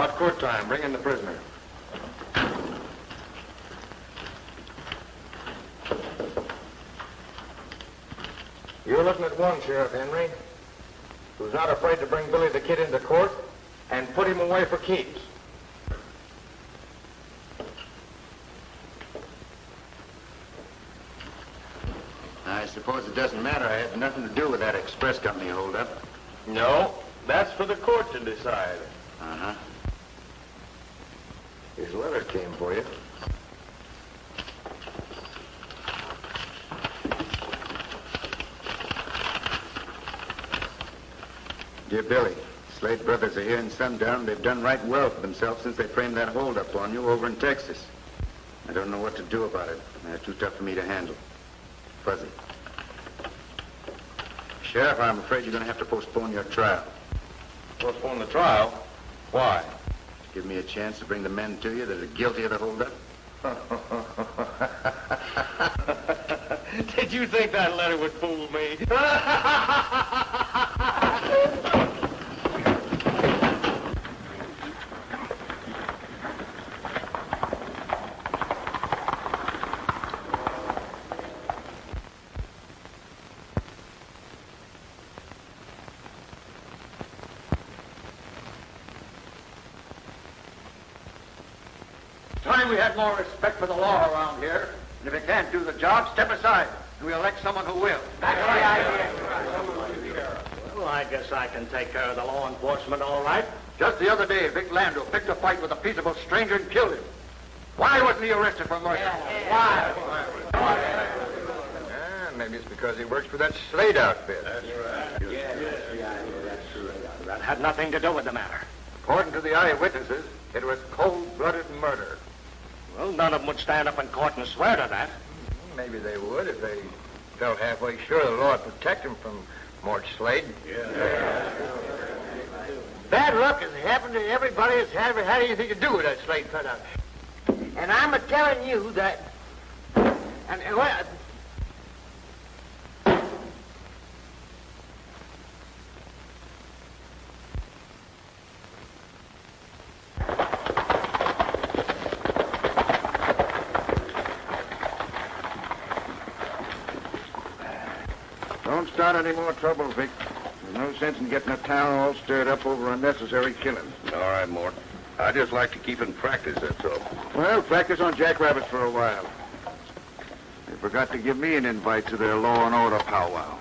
about court time. Bring in the prisoner. You're looking at one, Sheriff Henry, who's not afraid to bring Billy the Kid into court and put him away for keeps. I suppose it doesn't matter. I had nothing to do with that express company holdup. No, that's for the court to decide. Uh-huh. His letter came for you. Dear Billy, Slade brothers are here in Sundown. They've done right well for themselves since they framed that holdup on you over in Texas. I don't know what to do about it. They're too tough for me to handle. Fuzzy. Sheriff, I'm afraid you're going to have to postpone your trial. Postpone the trial? Why? Give me a chance to bring the men to you that are guilty of the holdup. Did you think that letter would fool me? Time we had more respect for the law around here. And if you can't do the job, step aside, and we'll elect someone who will. That's the idea. Well, I guess I can take care of the law enforcement all right. Just the other day, Vic Landeau picked a fight with a peaceable stranger and killed him. Why wasn't he arrested for murder? Why? Maybe it's because he works for that Slade outfit. That's right. That's true. That had nothing to do with the matter. According to the eyewitnesses, it was cold-blooded murder. Well, none of them would stand up in court and swear to that. Maybe they would if they felt halfway sure the law would protect them from Mort Slade. Bad luck has happened to everybody that's ever had anything to do with that Slade cutout. And I'm a-telling you that... well... Don't start any more trouble, Vic. There's no sense in getting the town all stirred up over unnecessary killings. All right, Mort. I just like to keep in practice, that's all. Well, practice on jackrabbits for a while. They forgot to give me an invite to their law and order powwow.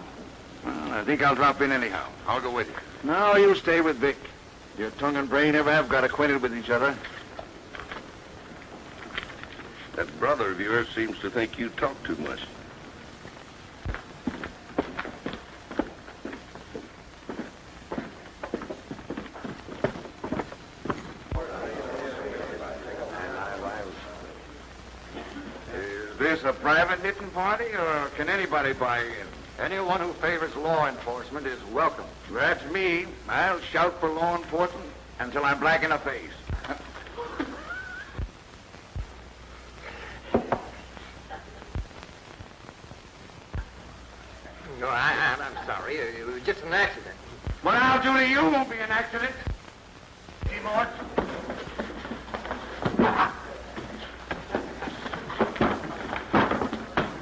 Well, I think I'll drop in anyhow. I'll go with you. No, you stay with Vic. Your tongue and brain never have got acquainted with each other. That brother of yours seems to think you talk too much. Is this a private knitting party, or can anybody buy in? Anyone who favors law enforcement is welcome. That's me. I'll shout for law enforcement until I'm black in the face. No, I'm sorry. It was just an accident. Well, Julie, you won't be an accident. See, Mort?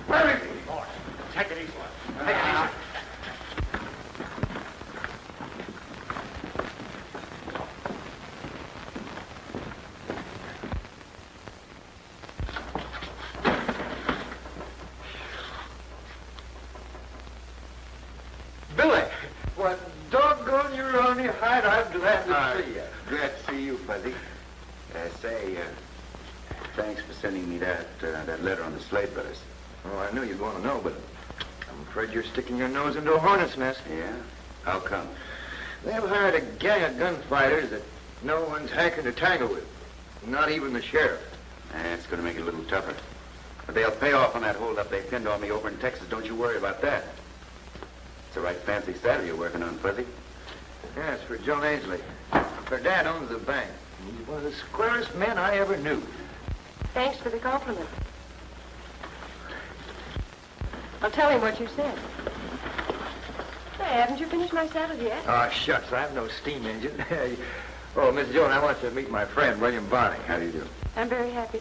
Where is he? Mort, take it easy. Take it easy. Billy, what doggone you're on your hide. I'm glad to see you. Glad to see you, Fuzzy. Thanks for sending me that letter on the Slade brothers. Oh, I knew you'd want to know, but I'm afraid you're sticking your nose into a hornet's nest. Yeah? How come? They've hired a gang of gunfighters that no one's hankered to tangle with. Not even the sheriff. It's going to make it a little tougher. But they'll pay off on that holdup they pinned on me over in Texas. Don't you worry about that. It's a right fancy saddle you're working on, Fuzzy. Yeah, it's for Joan Ainsley. Her dad owns the bank. He's one of the squarest men I ever knew. Thanks for the compliment. I'll tell him what you said. Hey, haven't you finished my saddle yet? Oh, shucks, I have no steam engine. Oh, Miss Joan, I want you to meet my friend, William Barney. How do you do? I'm very happy.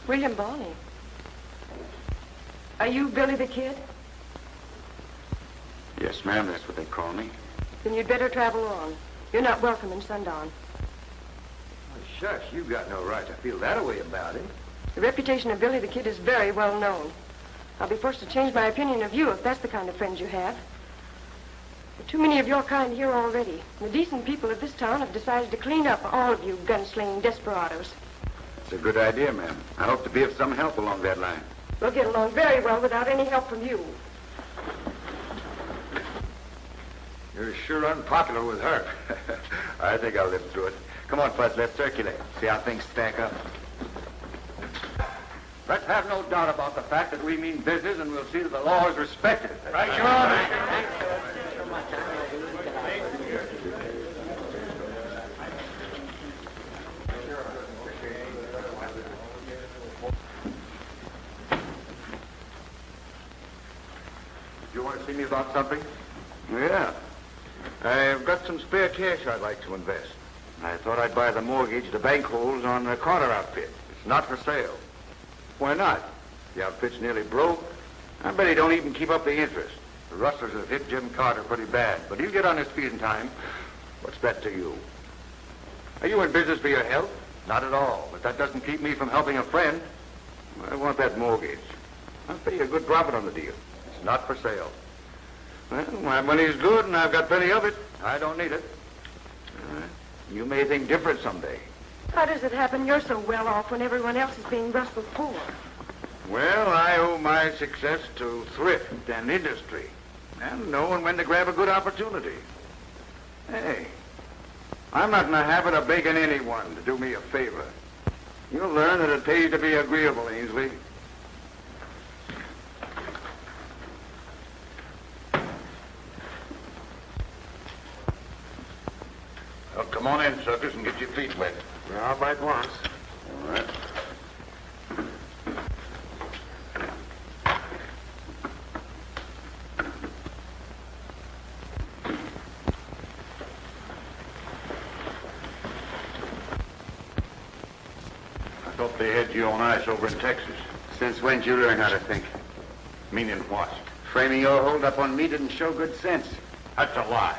William Barney. Are you Billy the Kid? Yes, ma'am, that's what they call me. Then you'd better travel on. You're not welcome in Sundown. Oh, shucks, you've got no right to feel that way about him. The reputation of Billy the Kid is very well known. I'll be forced to change my opinion of you if that's the kind of friends you have. There are too many of your kind here already. The decent people of this town have decided to clean up all of you gunslinging desperados. It's a good idea, ma'am. I hope to be of some help along that line. We'll get along very well without any help from you. You're sure unpopular with her. I think I'll live through it. Come on, Fuzz, let's circulate. See how things stack up. Let's have no doubt about the fact that we mean business, and we'll see that the law is respected. Right, Your Honor. You want to see me about something? Yeah. I've got some spare cash I'd like to invest. I thought I'd buy the mortgage the bank holds on the Carter outfit. It's not for sale. Why not? The outfit's nearly broke. I bet he don't even keep up the interest. The rustlers have hit Jim Carter pretty bad, but he'll get on his feet in time. What's that to you? Are you in business for your health? Not at all, but that doesn't keep me from helping a friend. I want that mortgage. I'll pay you a good profit on the deal. It's not for sale. Well, my money's good, and I've got plenty of it. I don't need it. You may think different someday. How does it happen you're so well off when everyone else is being rustled poor? Well, I owe my success to thrift and industry, and knowing when to grab a good opportunity. Hey, I'm not in the habit of begging anyone to do me a favor. You'll learn that it pays to be agreeable, Ainsley. Well, come on in, suckers, and get your feet wet. I'll bite once. All right. I thought they had you on ice over in Texas. Since when did you learn how to think? Meaning what? Framing your hold up on me didn't show good sense. That's a lie.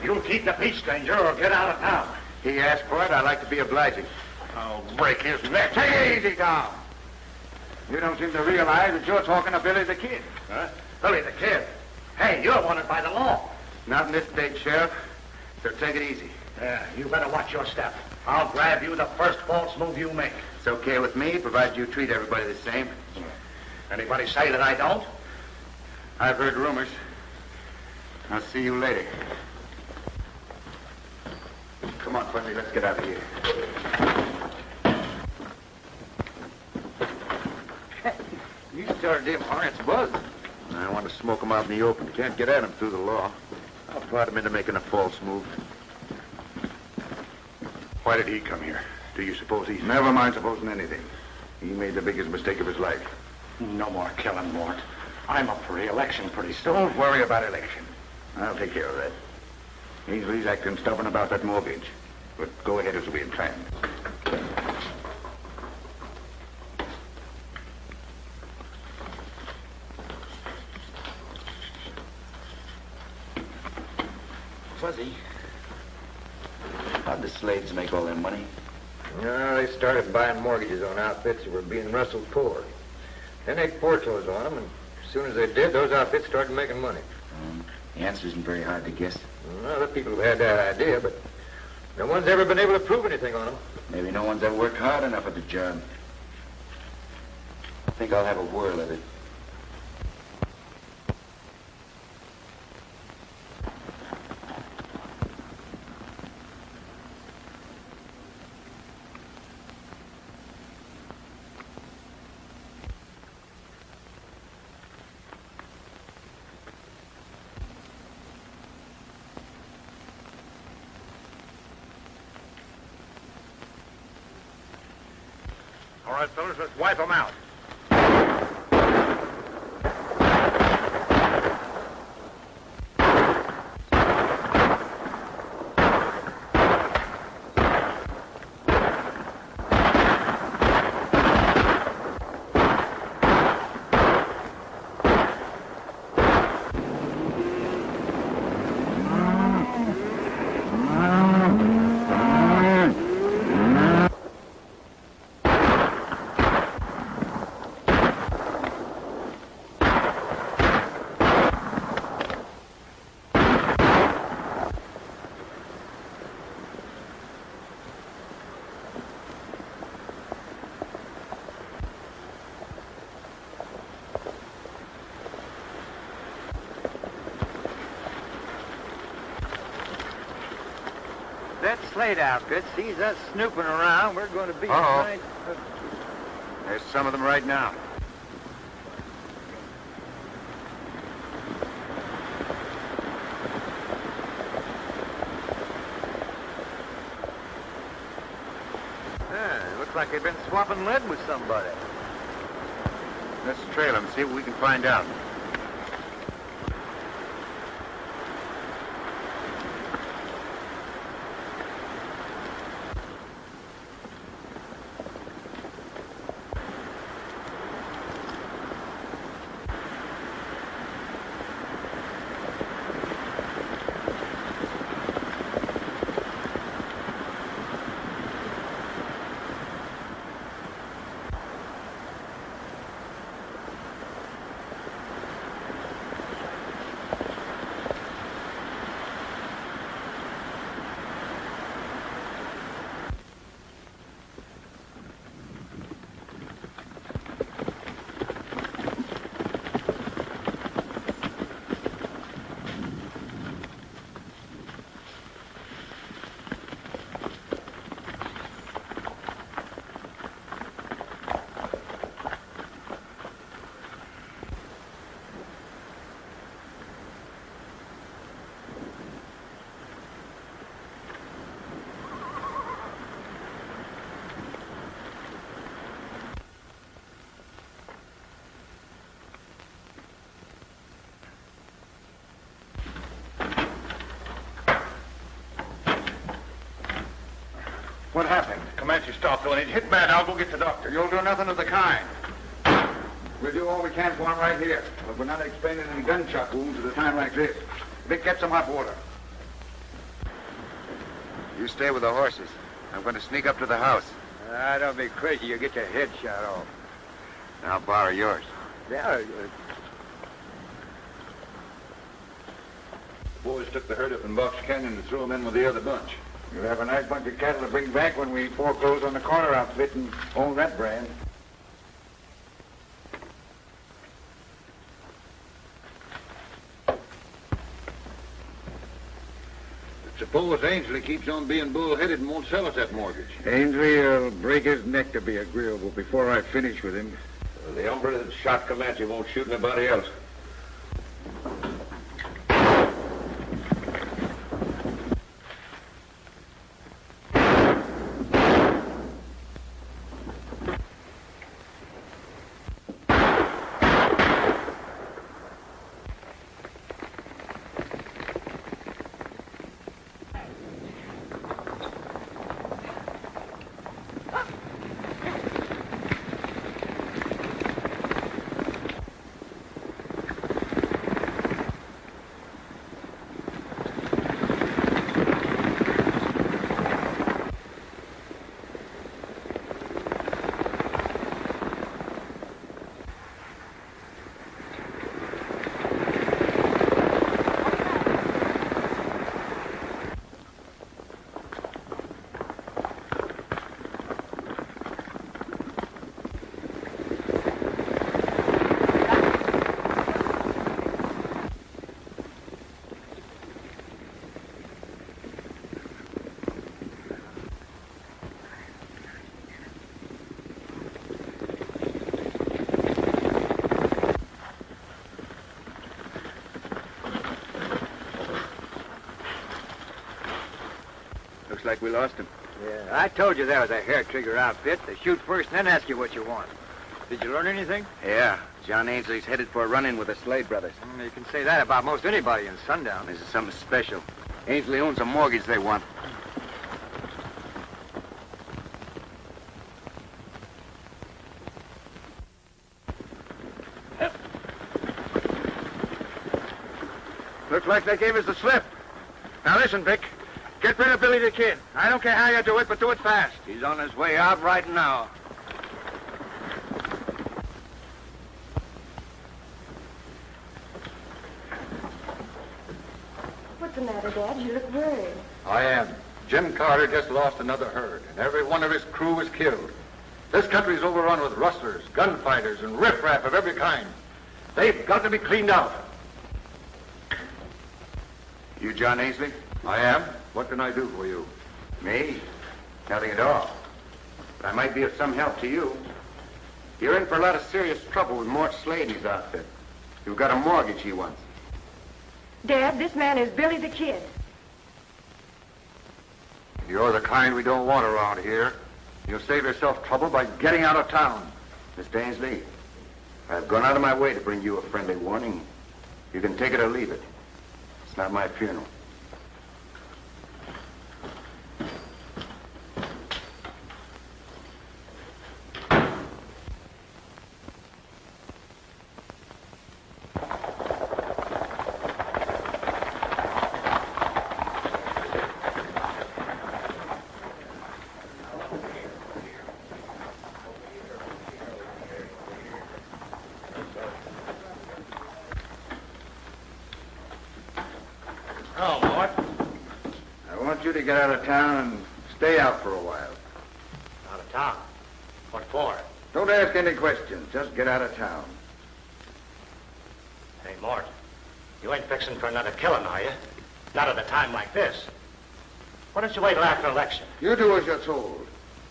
You keep the peace, stranger, or get out of town. He asked for it. I'd like to be obliging. I'll break his neck. Take it easy, Tom. You don't seem to realize that you're talking to Billy the Kid. Huh? Billy the Kid. Hey, you're wanted by the law. Not in this state, Sheriff. So take it easy. Yeah, you better watch your step. I'll grab you the first false move you make. It's okay with me, provided you treat everybody the same. Anybody say that I don't? I've heard rumors. I'll see you later. Come on, Fuzzy, let's get out of here. You started them hornets buzzing. I want to smoke them out in the open. Can't get at them through the law. I'll prod him into making a false move. Why did he come here? Do you suppose he's... Never mind supposing anything. He made the biggest mistake of his life. No more killing, Mort. I'm up for re-election pretty soon. Don't worry about election. I'll take care of that. Ainsley's acting stubborn about that mortgage. But go ahead as we had planned. Fuzzy, how'd the Slades make all their money? No, they started buying mortgages on outfits that were being rustled poor. Then they foreclosed on them, and as soon as they did, those outfits started making money. The answer isn't very hard to guess. Well, other people have had that idea, but no one's ever been able to prove anything on them. Maybe no one's ever worked hard enough at the job. I think I'll have a whirl at it. All right, fellas, let's wipe them out. That Slade outfit sees us snooping around. We're going to be... Uh-oh. There's some of them right now. Yeah, it looks like they've been swapping lead with somebody. Let's trail them, see what we can find out. What happened? Comanche stopped doing it. Hit man, I'll go get the doctor. You'll do nothing of the kind. We'll do all we can for him right here. But we're not explaining any gunshot wounds at a time like this. Vic, get some hot water. You stay with the horses. I'm going to sneak up to the house. Don't be crazy. You'll get your head shot off. I'll borrow yours. Yeah, Boys took the herd up in Box Canyon and threw them in with the other bunch. You'll have a nice bunch of cattle to bring back when we foreclose on the corner outfit and own that brand. Suppose Ainsley keeps on being bull-headed and won't sell us that mortgage. Ainsley will break his neck to be agreeable before I finish with him. The hombre that shot Comanche won't shoot anybody else. Like we lost him. Yeah, I told you there was a hair-trigger outfit. They shoot first and then ask you what you want. Did you learn anything? Yeah. John Ainsley's headed for a run-in with the Slade brothers. You can say that about most anybody in Sundown. This is something special. Ainsley owns a mortgage they want. Looks like they gave us the slip. Now listen, Vic. Get rid of Billy the Kid. I don't care how you do it, but do it fast. He's on his way out right now. What's the matter, Dad? You look worried. I am. Jim Carter just lost another herd, and every one of his crew was killed. This country's overrun with rustlers, gunfighters, and riffraff of every kind. They've got to be cleaned out. You John Ainsley? I am. What can I do for you? Me? Nothing at all. But I might be of some help to you. You're in for a lot of serious trouble with Mort Slade and his outfit. You've got a mortgage he wants. Dad, this man is Billy the Kid. You're the kind we don't want around here. You'll save yourself trouble by getting out of town. Mr. Ainsley, I've gone out of my way to bring you a friendly warning. You can take it or leave it. It's not my funeral. Oh, Mort. I want you to get out of town and stay out for a while. Out of town? What for? Don't ask any questions. Just get out of town. Hey, Mort, you ain't fixing for another killing, are you? Not at a time like this. Why don't you wait till after election? You do as you're told.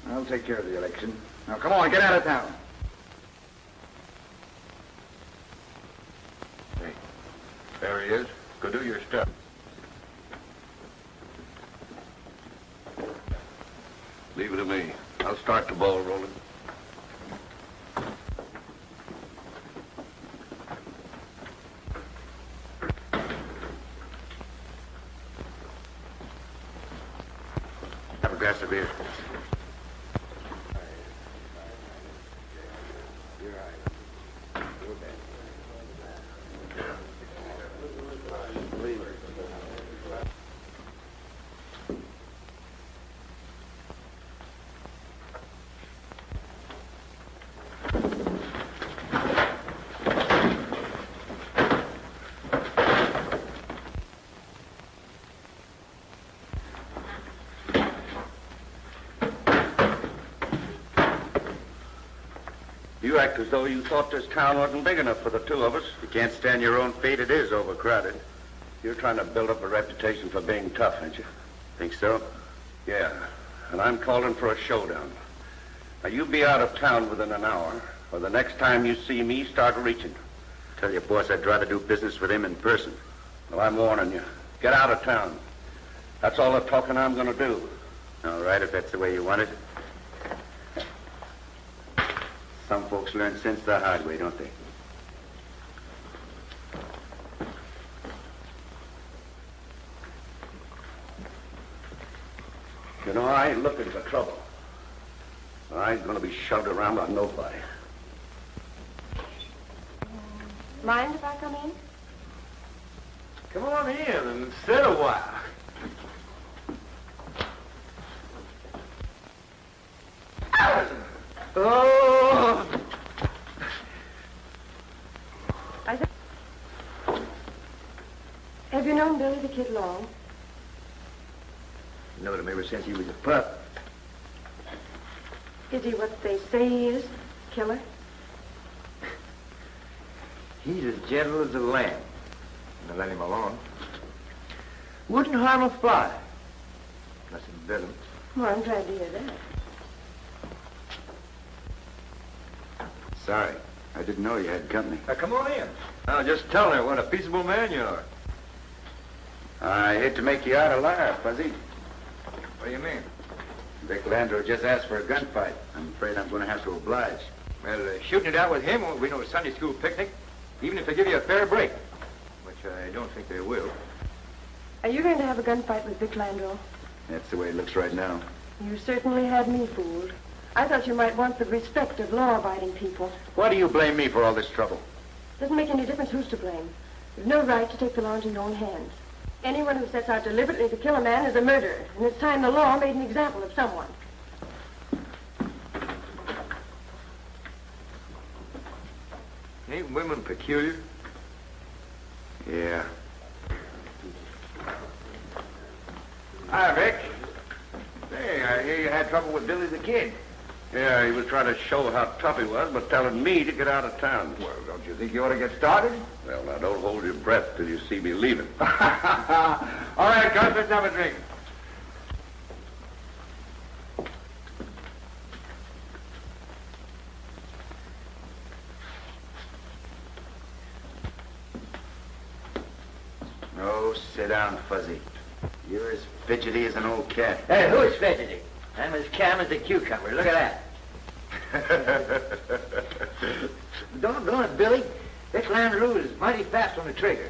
I'll take care of the election. Now, come on, get out of town. Hey, there he is. Go do your stuff. Leave it to me. I'll start the ball rolling. Have a glass of beer. You act as though you thought this town wasn't big enough for the two of us. You can't stand your own fate. It is overcrowded. You're trying to build up a reputation for being tough, ain't you? Think so? Yeah. And I'm calling for a showdown. Now, you be out of town within an hour, or the next time you see me, start reaching. Tell your boss I'd rather do business with him in person. Well, I'm warning you. Get out of town. That's all the talking I'm going to do. All right, if that's the way you want it. Some folks learn sense the hard way, don't they? You know, I ain't looking for trouble. I ain't going to be shoved around by nobody. Mind if I come in? Come on in and sit a while. Oh! Have you known Billy the Kid long? Known him ever since he was a pup. Is he what they say he is? Killer? He's as gentle as a lamb. Now let him alone. Wouldn't harm a fly. Unless it bit him. Well, I'm glad to hear that. Sorry. I didn't know you had company. Now, come on in. Now, just tell her what a peaceable man you are. I hate to make you out a liar, Fuzzy. What do you mean? Vic Landeau just asked for a gunfight. I'm afraid I'm going to have to oblige. Well, shooting it out with him won't be no Sunday school picnic, even if they give you a fair break, which I don't think they will. Are you going to have a gunfight with Vic Landeau? That's the way it looks right now. You certainly had me fooled. I thought you might want the respect of law-abiding people. Why do you blame me for all this trouble? Doesn't make any difference who's to blame. You've no right to take the law into your own hands. Anyone who sets out deliberately to kill a man is a murderer, and it's time the law made an example of someone. Ain't women peculiar? Yeah. Hi, Vic. Hey, I hear you had trouble with Billy the Kid. Yeah, he was trying to show how tough he was, but telling me to get out of town. Well, don't you think you ought to get started? Well, now, don't hold your breath till you see me leaving. All right, Gus, let's have a drink. Oh, sit down, Fuzzy. You're as fidgety as an old cat. Hey, who's fidgety? I'm as calm as a cucumber. Look at that. Doggone it, Billy. Vic Landeau is mighty fast on the trigger.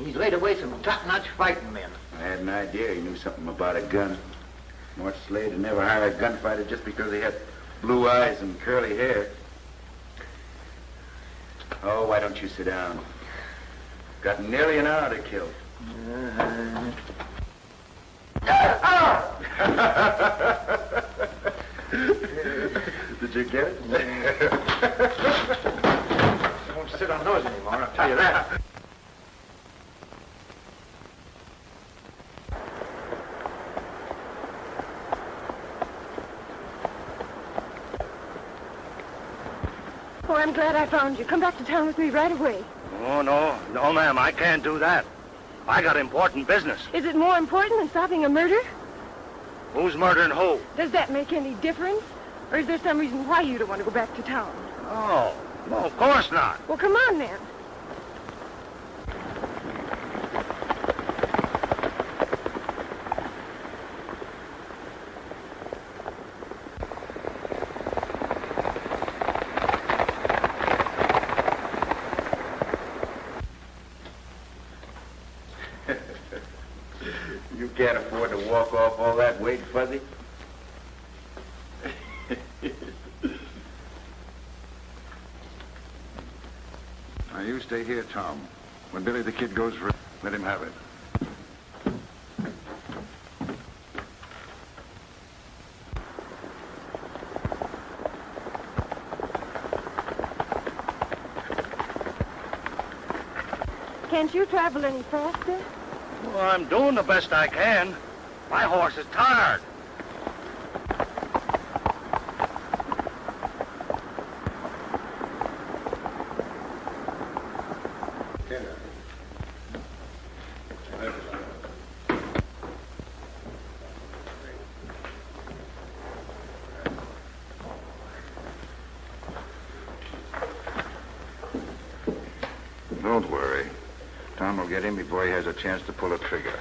He's laid away some top-notch fighting men. I had an idea he knew something about a gun. Mort Slade would never hire a gunfighter just because he had blue eyes and curly hair. Oh, why don't you sit down? Got nearly an hour to kill. Did you get it? I won't sit on those anymore, I'll tell you that. Oh, I'm glad I found you. Come back to town with me right away. Oh, no, ma'am, I can't do that. I got important business. Is it more important than stopping a murder? Who's murdering who? Does that make any difference? Or is there some reason why you don't want to go back to town? Oh, no, of course not. Well, come on then. You can't afford to walk off all that weight, Fuzzy. Now, you stay here, Tom. When Billy the Kid goes for it, let him have it. Can't you travel any faster? Well, I'm doing the best I can. My horse is tired. dinner. Don't worry. Tom will get him before he has a chance to pull a trigger.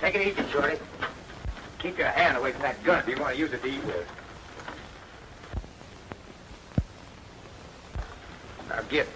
Take it easy, Shorty. Keep your hand away from that gun if you want to use it to eat with. Now get it.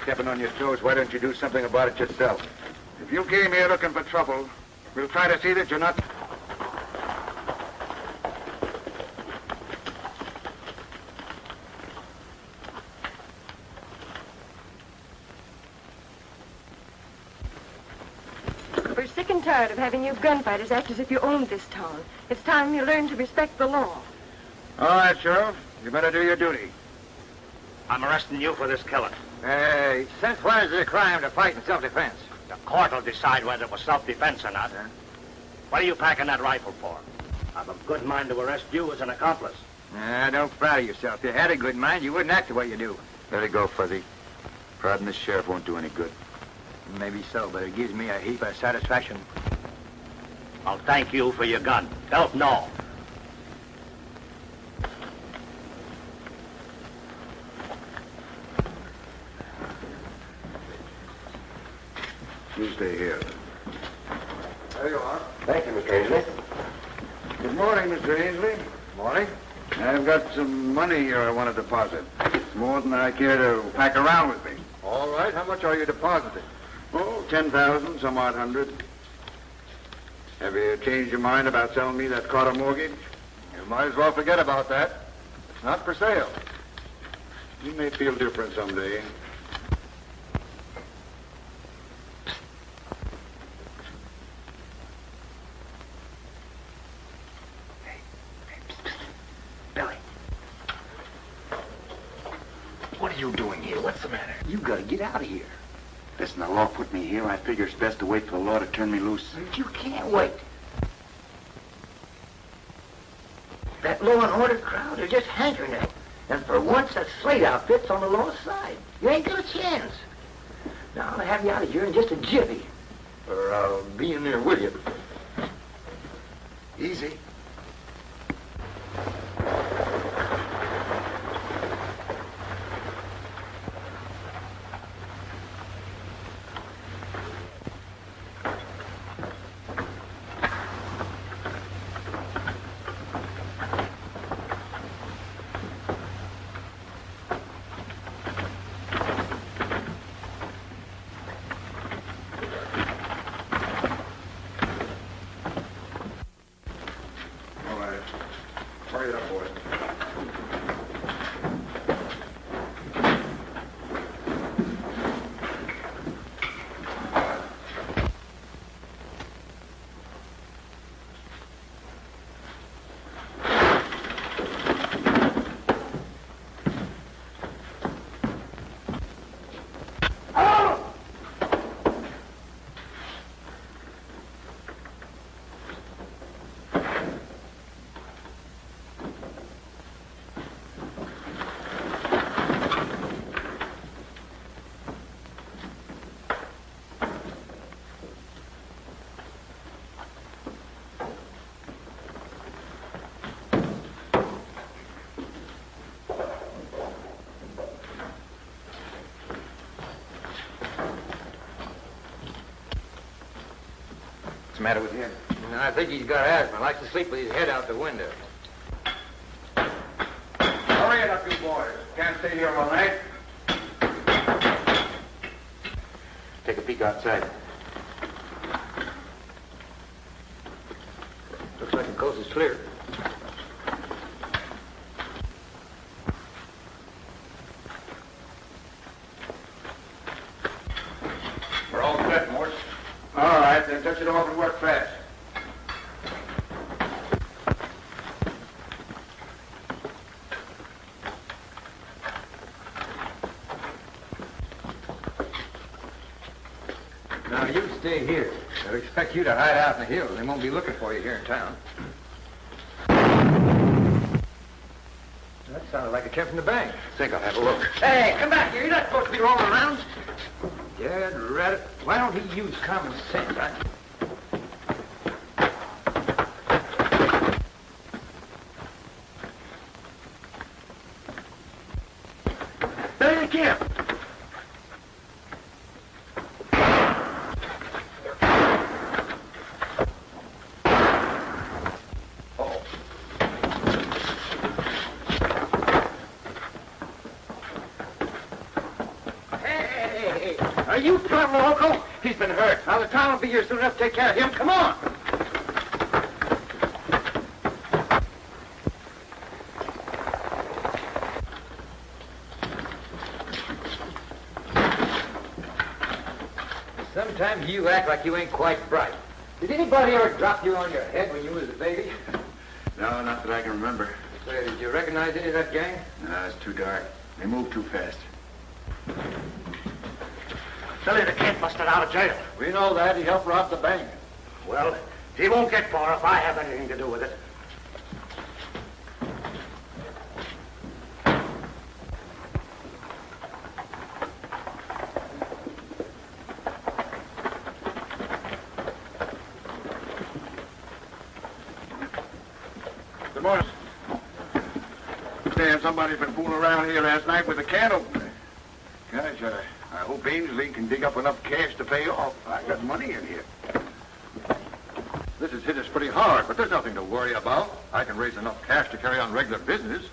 Stepping on your toes, why don't you do something about it yourself? If you came here looking for trouble, we'll try to see that you're not... We're sick and tired of having you gunfighters act as if you owned this town. It's time you learned to respect the law. All right, Sheriff. You better do your duty. I'm arresting you for this killing. Hey, since when is it a crime to fight in self-defense? The court will decide whether it was self-defense or not. What are you packing that rifle for? I've a good mind to arrest you as an accomplice. Don't flatter yourself. If you had a good mind, you wouldn't act the way you do. Let it go, Fuzzy. Prodding this sheriff won't do any good. Maybe so, but it gives me a heap of satisfaction. I'll thank you for your gun. Don't know. You stay here. There you are. Thank you, Mr. Ainsley. Good morning, Mr. Ainsley. Morning. I've got some money here I want to deposit. It's more than I care to pack around with me. All right. How much are you depositing? Oh, 10,000, some odd hundred. Have you changed your mind about selling me that Carter mortgage? You might as well forget about that. It's not for sale. You may feel different someday. Billy. What are you doing here? What's the matter? You gotta get out of here. Listen, the law put me here. I figure it's best to wait for the law to turn me loose. But you can't wait. That law and order crowd are just hankering at it. And for once, that Slade outfit's on the law's side. You ain't got a chance. Now, I'll have you out of here in just a jiffy. Or I'll be in there with you. Easy. hurry it up, boys. What's the matter with him? I think he's got asthma. Likes to sleep with his head out the window. Hurry it up, you boys. Can't stay here all night. Take a peek outside. Looks like the coast is clear. We're all set, Mort. All right, then touch it off and work fast. Now, you stay here. They'll expect you to hide out in the hills. They won't be looking for you here in town. That sounded like it came from the bank. I think I'll have a look. Hey, come back here. You're not supposed to be rolling around. Yeah, rat it. Why don't he use common sense? There you go. Are you plumb loco? He's been hurt. Now the town will be here soon enough to take care of him. Come on. Sometimes you act like you ain't quite bright. Did anybody ever drop you on your head when you was a baby? No, not that I can remember. Say, did you recognize any of that gang? No, it's too dark. They move too fast. Billy the Kid busted out of jail. We know that. He helped rob the bank. Well, he won't get far if I have anything to do with it. Good morning. Sam, somebody's been fooling around here last night with a can opener. Gosh, I hope Ainsley can dig up enough cash to pay off. I got money in here. This has hit us pretty hard, but there's nothing to worry about. I can raise enough cash to carry on regular business.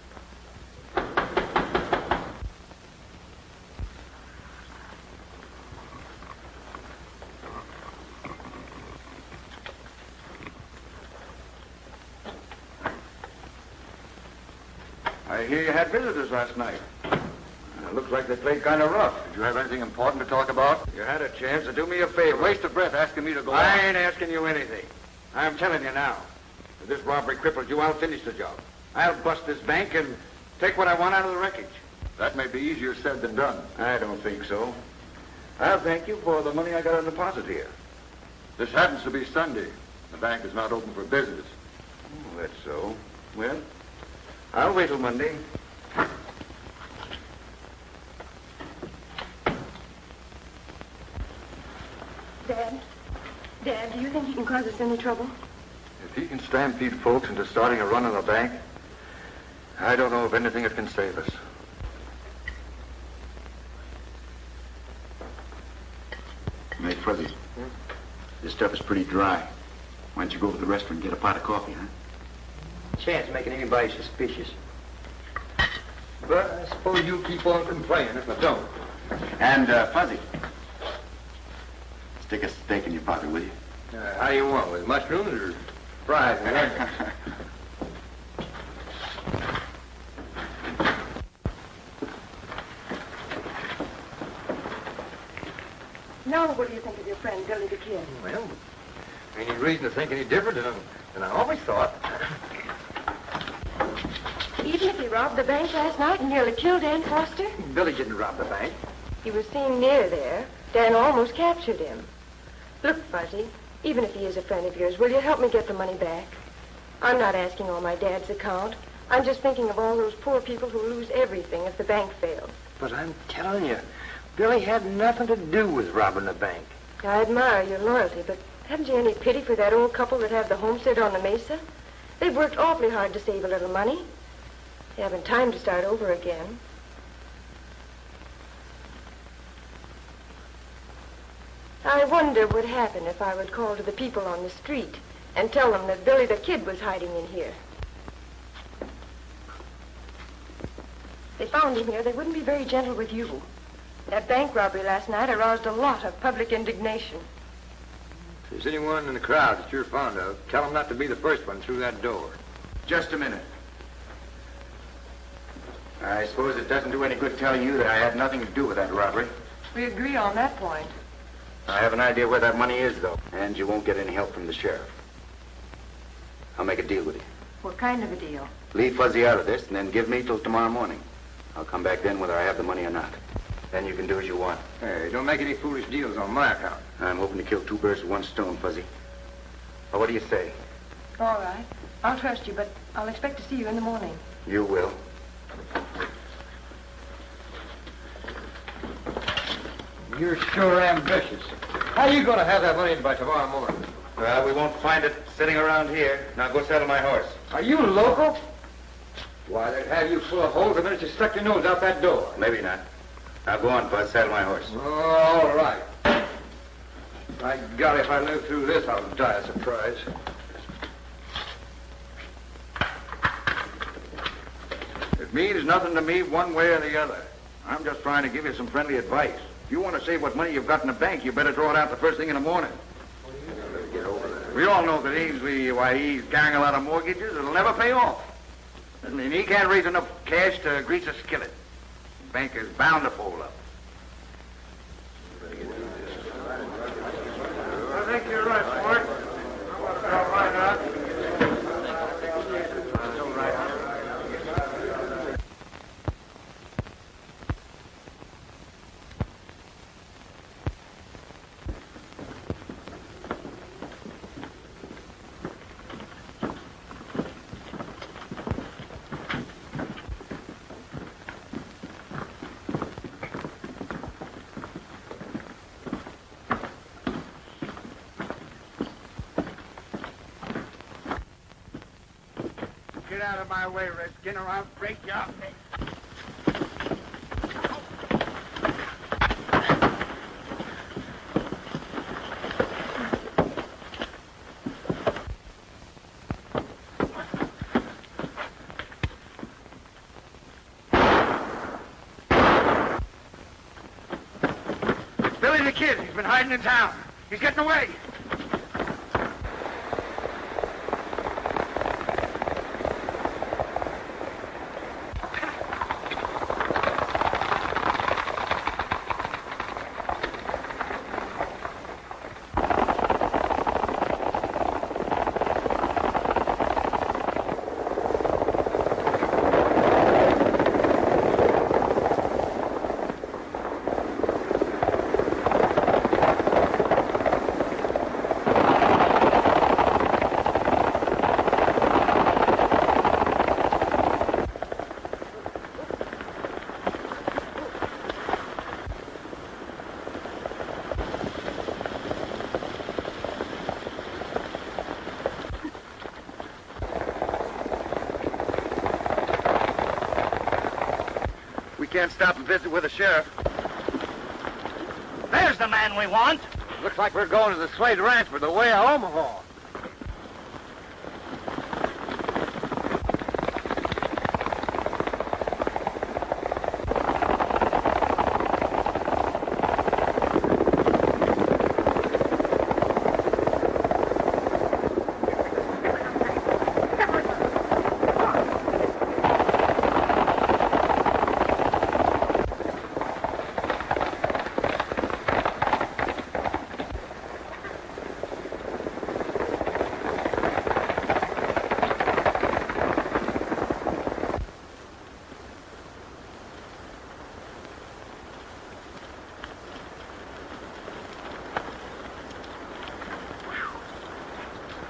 I hear you had visitors last night. It looks like they played kind of rough. Did you have anything important to talk about? You had a chance to do me a favor. Waste of breath asking me to go I on. ain't asking you anything. I'm telling you now. If this robbery cripples you, I'll finish the job. I'll bust this bank and take what I want out of the wreckage. That may be easier said than done. I don't think so. I'll thank you for the money I got on deposit here. This happens to be Sunday. The bank is not open for business. Oh, that's so. Well, I'll wait till Monday. Dad, do you think he can cause us any trouble? If he can stampede folks into starting a run on the bank, I don't know of anything that can save us. Hey, Fuzzy. This stuff is pretty dry. Why don't you go over to the restaurant and get a pot of coffee, huh? Chance of making anybody suspicious. But I suppose you'll keep on complaining if I don't. And, Fuzzy, stick a steak in your pocket, will you? How do you want, with mushrooms or fries? Now, what do you think of your friend, Billy the Kid? Well, any reason to think any different than I always thought. Even if he robbed the bank last night and nearly killed Ann Foster? Billy didn't rob the bank. He was seen near there. Dan almost captured him. Look, Fuzzy, even if he is a friend of yours, will you help me get the money back? I'm not asking on my dad's account. I'm just thinking of all those poor people who lose everything if the bank fails. But I'm telling you, Billy had nothing to do with robbing the bank. I admire your loyalty, but haven't you any pity for that old couple that have the homestead on the mesa? They've worked awfully hard to save a little money. They haven't time to start over again. I wonder what would happen if I would call to the people on the street and tell them that Billy the Kid was hiding in here. If they found him here, they wouldn't be very gentle with you. That bank robbery last night aroused a lot of public indignation. If there's anyone in the crowd that you're fond of, tell them not to be the first one through that door. Just a minute. I suppose it doesn't do any good telling you that I had nothing to do with that robbery. We agree on that point. I have an idea where that money is, though, and you won't get any help from the sheriff. I'll make a deal with you. What kind of a deal? Leave Fuzzy out of this, and then give me till tomorrow morning. I'll come back then whether I have the money or not. Then you can do as you want. Hey, don't make any foolish deals on my account. I'm hoping to kill two birds with one stone, Fuzzy. Well, what do you say? All right. I'll trust you, but I'll expect to see you in the morning. You will. You're sure ambitious. How are you going to have that money in by tomorrow morning? Well, we won't find it sitting around here. Now go saddle my horse. Are you local? Why, they'd have you full of holes the minute you stuck your nose out that door. Maybe not. Now go on, Buzz. Saddle my horse. Oh, all right. By golly, if I live through this, I'll die of surprise. It means nothing to me one way or the other. I'm just trying to give you some friendly advice. If you want to save what money you've got in the bank, you better draw it out the first thing in the morning. Get over that. We all know that Ainsley, why, he's carrying a lot of mortgages. It'll never pay off. I mean, he can't raise enough cash to grease a skillet. The bank is bound to fold up. I think you're right, Mort. Why not? Get out of my way, Redskin, or I'll break you up. Billy the Kid, he's been hiding in town. He's getting away. Can't stop and visit with the sheriff. There's the man we want. Looks like we're going to the Slade Ranch for the way of Omaha.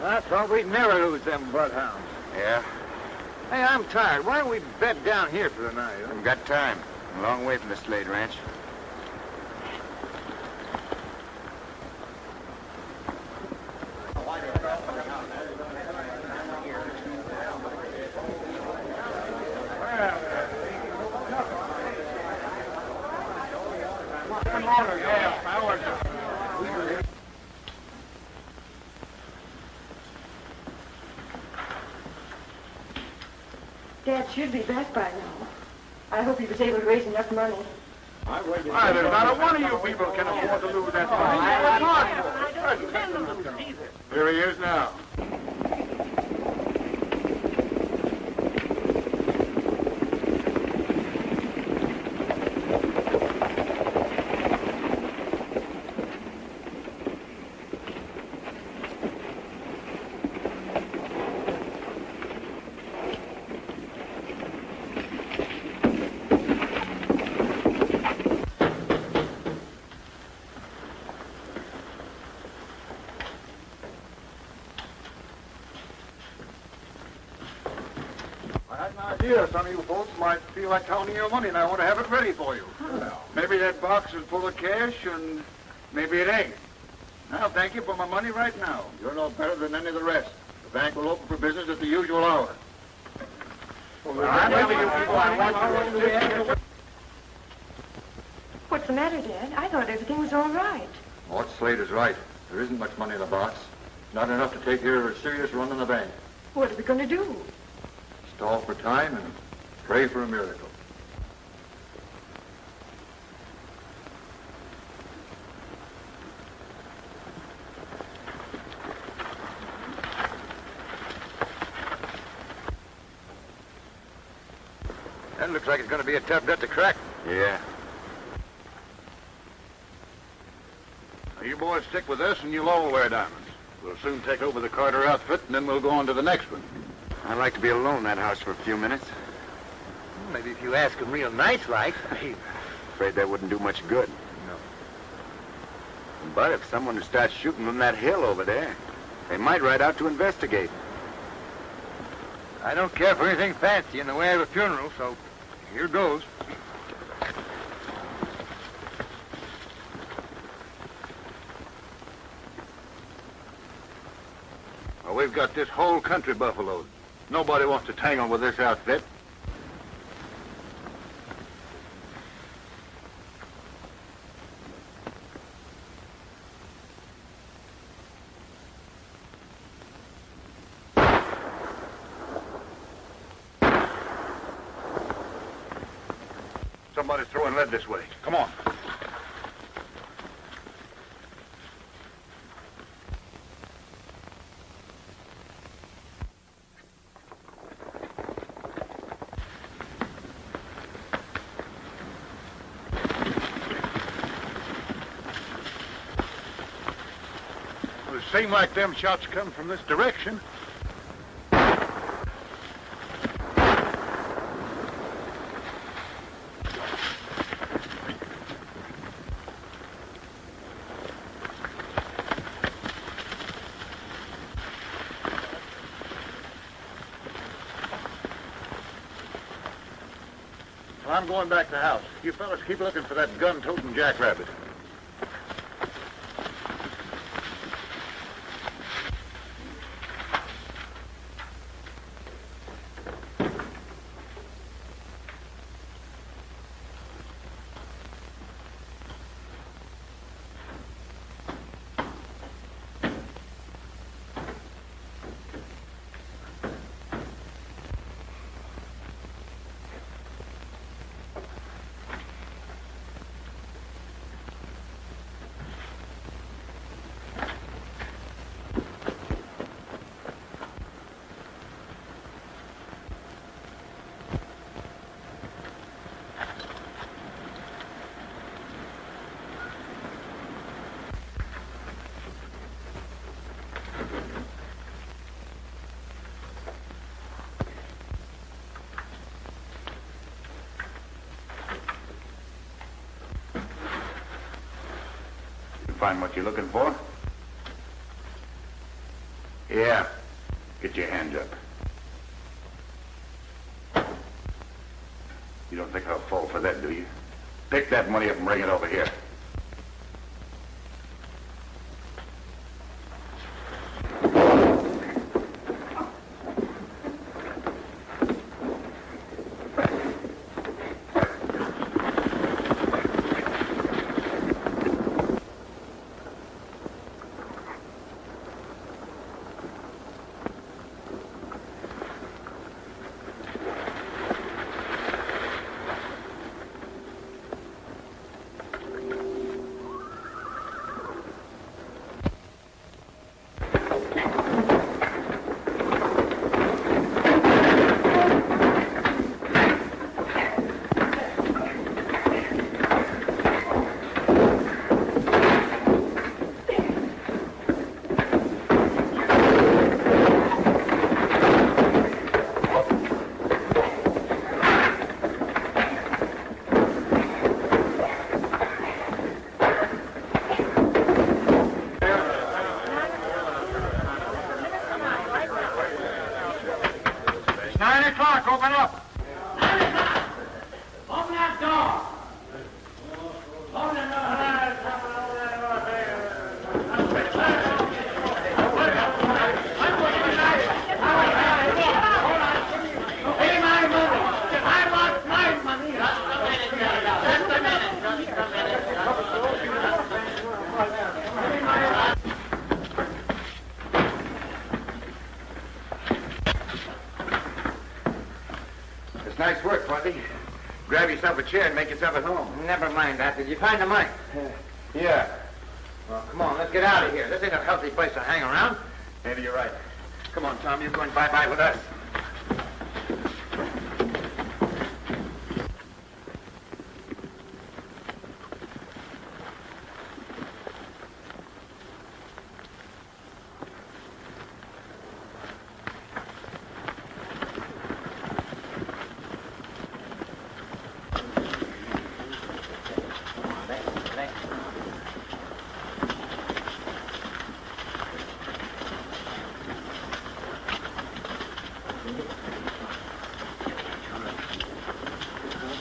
I thought we'd never lose them bloodhounds. Yeah? Hey, I'm tired. Why don't we bed down here for the night? I've got time. A long way from the Slade Ranch. Dad should be back by now. I hope he was able to raise enough money. There's not a one of you people can afford to lose that money. Here he is now. Some of you folks might feel like counting your money, and I want to have it ready for you. Maybe that box is full of cash, and maybe it ain't. I'll thank you for my money right now. You're no better than any of the rest. The bank will open for business at the usual hour. What's the matter, Dad? I thought everything was all right. Mort Slade is right. There isn't much money in the box. Not enough to take care of a serious run in the bank. What are we going to do? Stall for time and pray for a miracle. That looks like it's going to be a tough nut to crack. Yeah. Now, you boys stick with us, and you'll all wear diamonds. We'll soon take over the Carter outfit, and then we'll go on to the next one. I'd like to be alone in that house for a few minutes. Maybe if you ask him real nice-like. Afraid that wouldn't do much good. No. But if someone would start shooting from that hill over there, they might ride out to investigate. I don't care for anything fancy in the way of a funeral, so here goes. Well, we've got this whole country buffaloed. Nobody wants to tangle with this outfit. Somebody's throwing lead this way. Come on. Well, it seemed like them shots come from this direction. I'm going back to the house. You fellas keep looking for that gun-toting jackrabbit. Find what you're looking for? Yeah. Get your hands up. You don't think I'll fall for that, do you? Pick that money up and bring it over here. Nice work, Fuzzy. Grab yourself a chair and make yourself at home. Never mind that. Did you find the money? Yeah. Well, come on, let's get out of here. This ain't a healthy place to hang around. Maybe you're right. Come on, Tom, you're going bye-bye with us.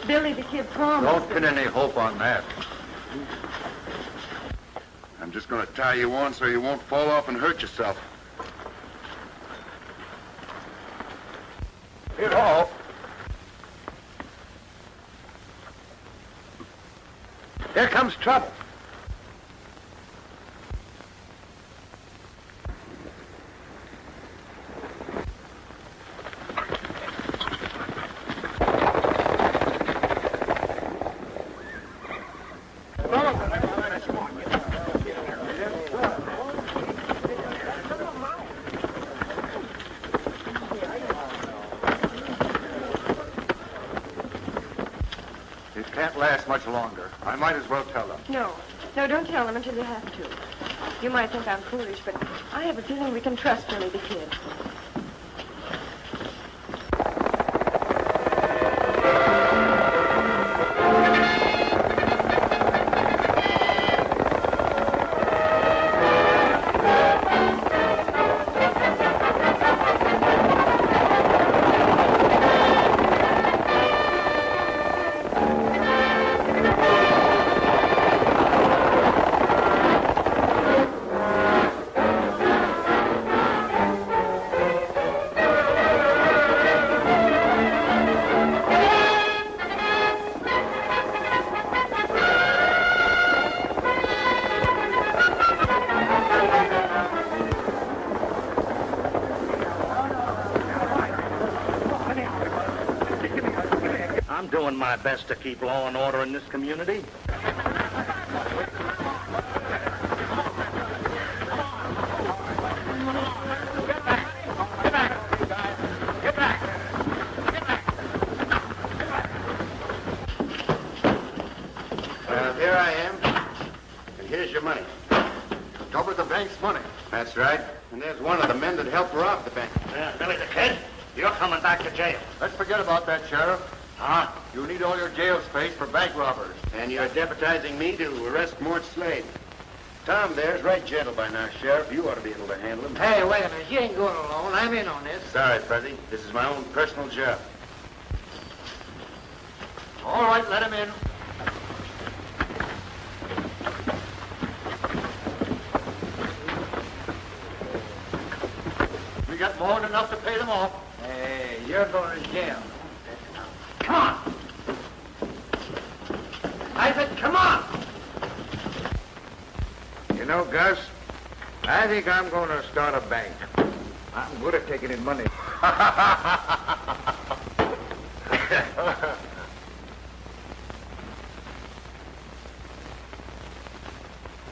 Billy, the kid promised. Don't pin any hope on that. I'm just going to tie you on so you won't fall off and hurt yourself. Hit off. Here comes trouble. Last much longer. I might as well tell them. No, don't tell them until you have to. You might think I'm foolish, but I have a feeling we can trust Billy the kid. My best to keep law and order in this community. Here I am. And here's your money. Double the bank's money. That's right. And there's one of the men that helped rob the bank. Billy the kid, you're coming back to jail. Let's forget about that, Sheriff. Huh? You need all your jail space for bank robbers. And you're deputizing me to arrest Mort Slade. Tom there's right gentle by now, Sheriff. You ought to be able to handle him. Hey, wait a minute. You ain't going alone. I'm in on this. Sorry, Fuzzy. This is my own personal job. All right, let him in. We got more than enough to pay them off. Hey, you're going to jail. Come on. I said, come on. You know, Gus, I think I'm going to start a bank. I'm good at taking in money.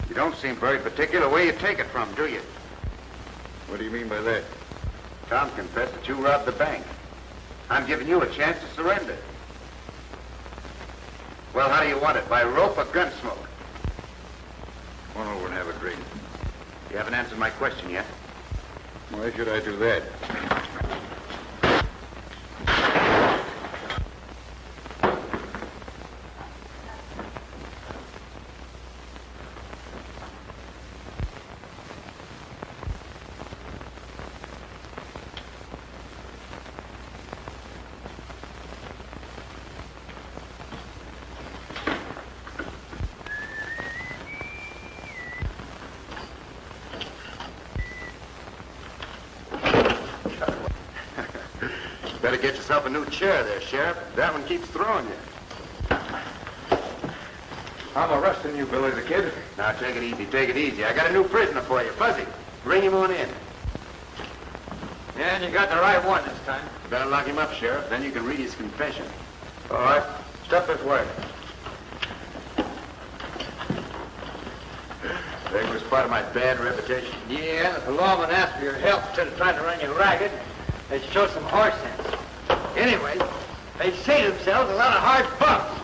You don't seem very particular where you take it from, do you? What do you mean by that? Tom confessed that you robbed the bank. I'm giving you a chance to surrender. Well, how do you want it? By rope or gun smoke? Come on over and have a drink. You haven't answered my question yet. Why should I do that? Better get yourself a new chair there, Sheriff. That one keeps throwing you. I'm arresting you, Billy the Kid. Now, take it easy, take it easy. I got a new prisoner for you, Fuzzy. Bring him on in. Yeah, and you got the right one this time. You better lock him up, Sheriff. Then you can read his confession. All right, step this way. That was part of my bad reputation. Yeah, if the lawman asked for your help instead of trying to run you ragged, they'd show some horse sense. Anyway, they say to themselves a lot of hard bumps.